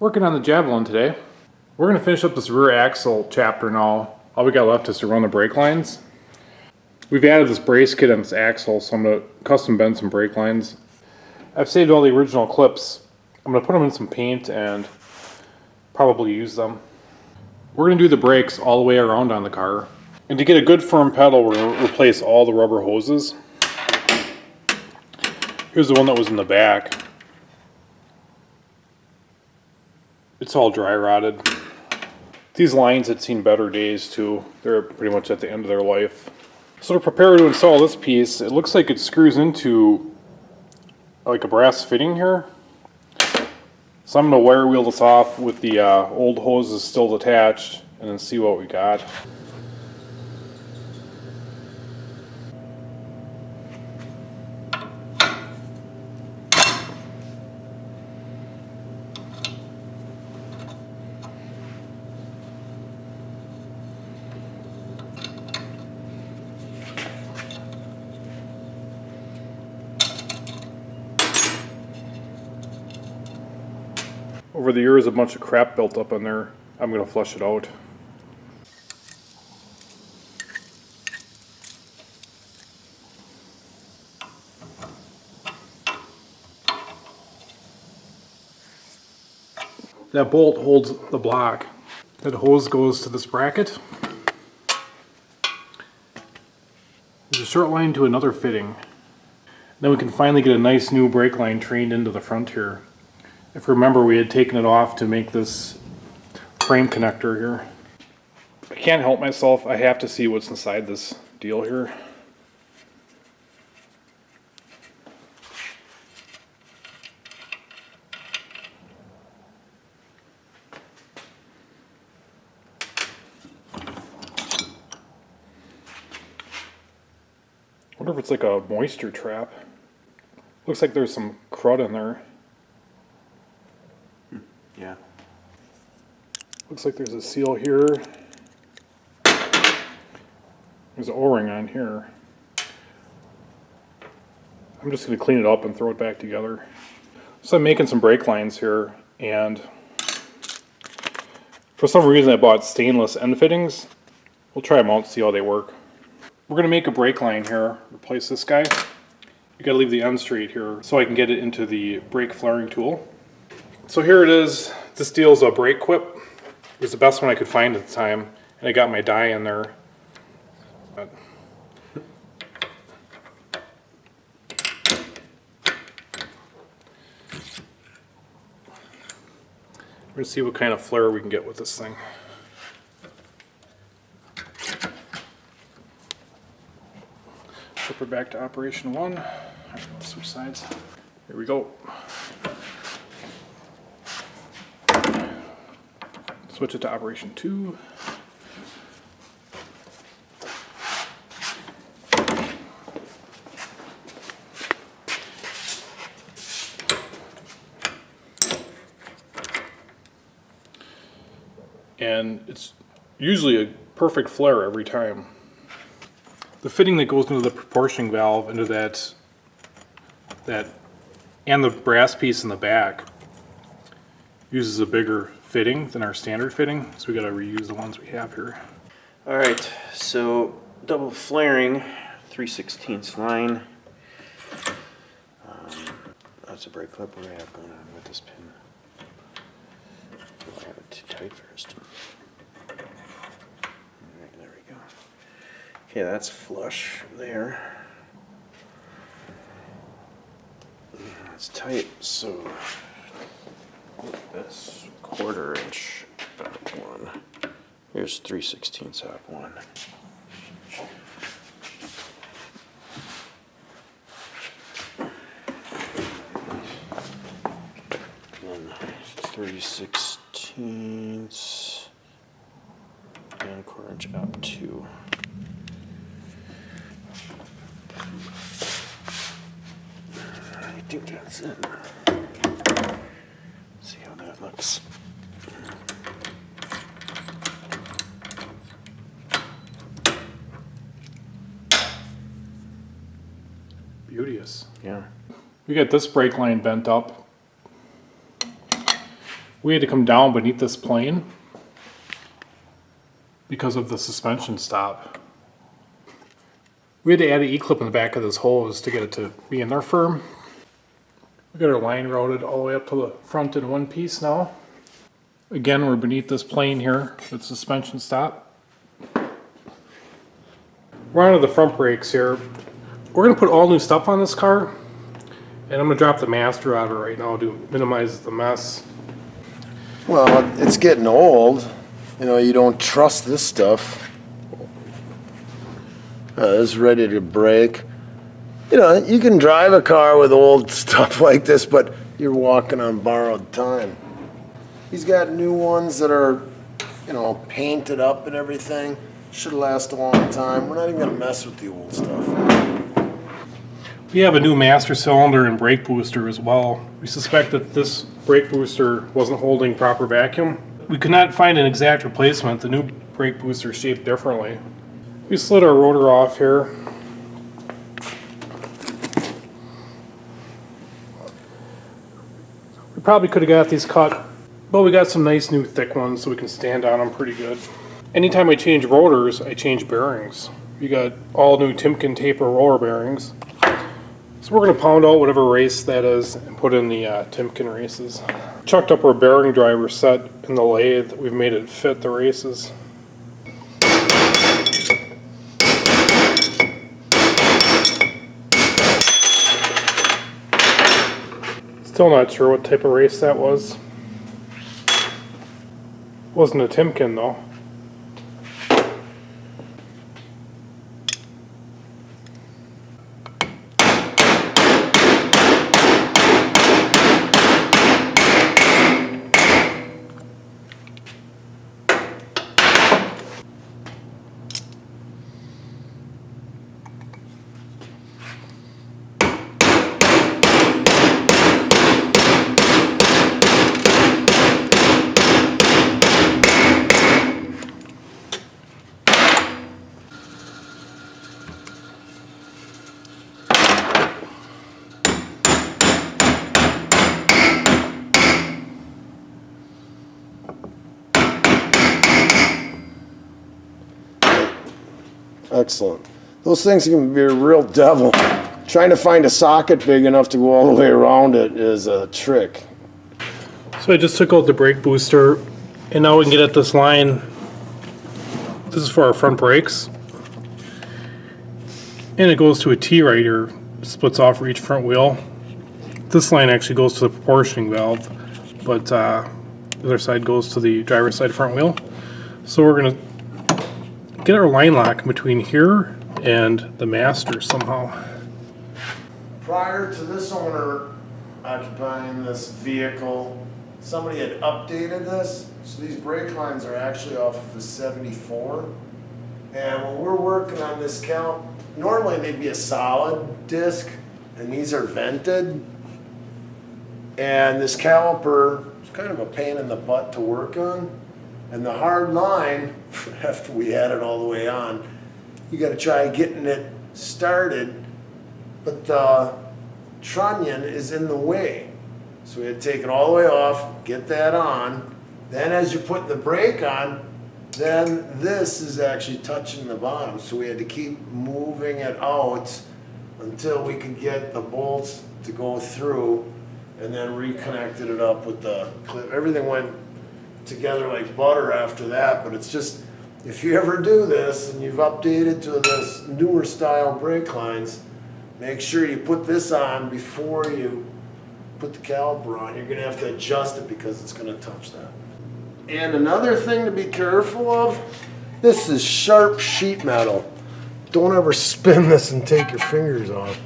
Working on the Javelin today. We're going to finish up this rear axle chapter now. All we got left is to run the brake lines. We've added this brace kit on this axle, so I'm going to custom bend some brake lines. I've saved all the original clips. I'm going to put them in some paint and probably use them. We're going to do the brakes all the way around on the car. And to get a good firm pedal, we're going to replace all the rubber hoses. Here's the one that was in the back. It's all dry rotted. These lines had seen better days too. They're pretty much at the end of their life. So to prepare to install this piece, it looks like it screws into like a brass fitting here. So I'm going to wire wheel this off with the old hoses still attached and then see what we got. Over the years, a bunch of crap built up in there. I'm going to flush it out. That bolt holds the block. That hose goes to this bracket. There's a short line to another fitting. Then we can finally get a nice new brake line trained into the front here. If you remember, we had taken it off to make this frame connector here. I can't help myself. I have to see what's inside this deal here. I wonder if it's like a moisture trap. Looks like there's some crud in there. Yeah. Looks like there's a seal here. There's an O-ring on here. I'm just going to clean it up and throw it back together. So I'm making some brake lines here, and for some reason I bought stainless end fittings. We'll try them out and see how they work. We're going to make a brake line here, replace this guy. You got to leave the end straight here so I can get it into the brake flaring tool. So here it is. This deal is a brake quip. It was the best one I could find at the time, and I got my die in there. But we're going to see what kind of flare we can get with this thing. Flip her back to operation 1. Let's switch sides. Here we go. Switch it to operation 2. And it's usually a perfect flare every time. The fitting that goes into the proportioning valve into that and the brass piece in the back uses a bigger fitting than our standard fitting, so we got to reuse the ones we have here. All right, so double flaring, 3/16 line. That's a brake clip. What do I have going on with this pin? Do I have it too tight first? All right, there we go. Okay, that's flush there. It's tight, so that's 1/4 inch up 1. Here's 3/16 up 1. And 3/16 and 1/4 inch up 2. I think that's it. See how that looks. Beauteous. Yeah. We got this brake line bent up. We had to come down beneath this plane because of the suspension stop. We had to add an E-clip in the back of this hose to get it to be in there firm. We got our line routed all the way up to the front in one piece now. Again, we're beneath this plane here with suspension stop. We're onto the front brakes here. We're gonna put all new stuff on this car, and I'm gonna drop the master out of it right now to minimize the mess. Well, it's getting old. You know, you don't trust this stuff. It's ready to break. You know, you can drive a car with old stuff like this, but you're walking on borrowed time. He's got new ones that are, you know, painted up and everything. Should last a long time. We're not even gonna mess with the old stuff. We have a new master cylinder and brake booster as well. We suspect that this brake booster wasn't holding proper vacuum. We could not find an exact replacement. The new brake booster is shaped differently. We slid our rotor off here. We probably could have got these cut, but we got some nice new thick ones so we can stand on them pretty good. Anytime I change rotors, I change bearings. We got all new Timken taper roller bearings. So we're going to pound out whatever race that is and put in the Timken races. Chucked up our bearing driver set in the lathe. We've made it fit the races. Still not sure what type of race that was. Wasn't a Timken though. Excellent. Those things can be a real devil. Trying to find a socket big enough to go all the way around it is a trick. So I just took out the brake booster, and now we can get at this line. This is for our front brakes. And it goes to a T right here, splits off for each front wheel. This line actually goes to the proportioning valve, but the other side goes to the driver's side front wheel. So we're gonna get our line lock between here and the master somehow. Prior to this owner occupying this vehicle, somebody had updated this. So these brake lines are actually off of the 74. And when we're working on this count, normally they'd be a solid disc, and these are vented. And this caliper is kind of a pain in the butt to work on. And the hard line, after we had it all the way on, you got to try getting it started, but the trunnion is in the way. So we had to take it all the way off, get that on. Then as you put the brake on, then this is actually touching the bottom. So we had to keep moving it out until we could get the bolts to go through, and then reconnected it up with the clip. Everything went together like butter after that, but it's just, if you ever do this and you've updated to this newer style brake lines, make sure you put this on before you put the caliper on. You're gonna have to adjust it because it's gonna touch that. And another thing to be careful of, this is sharp sheet metal. Don't ever spin this and take your fingers off.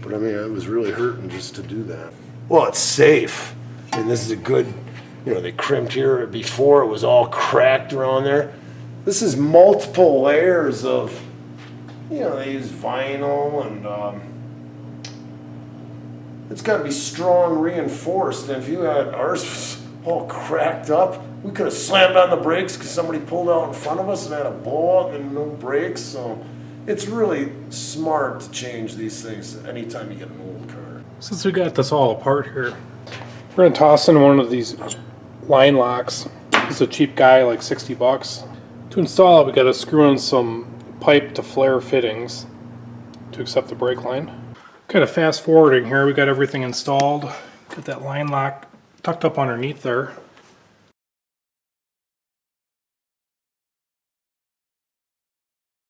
But I mean, it was really hurting just to do that. Well, it's safe. And this is a good, you know, they crimped here. Before it was all cracked around there. This is multiple layers of, you know, they use vinyl, and it's got to be strong reinforced. And if you had ours was all cracked up, we could have slammed on the brakes because somebody pulled out in front of us and had a blowout and no brakes. So it's really smart to change these things anytime you get an old car. Since we got this all apart here, We're gonna toss in one of these line locks. It's a cheap guy, like 60 bucks. To install it, we gotta screw in some pipe to flare fittings to accept the brake line. Kind of fast forwarding here, we got everything installed. Got that line lock tucked up underneath there.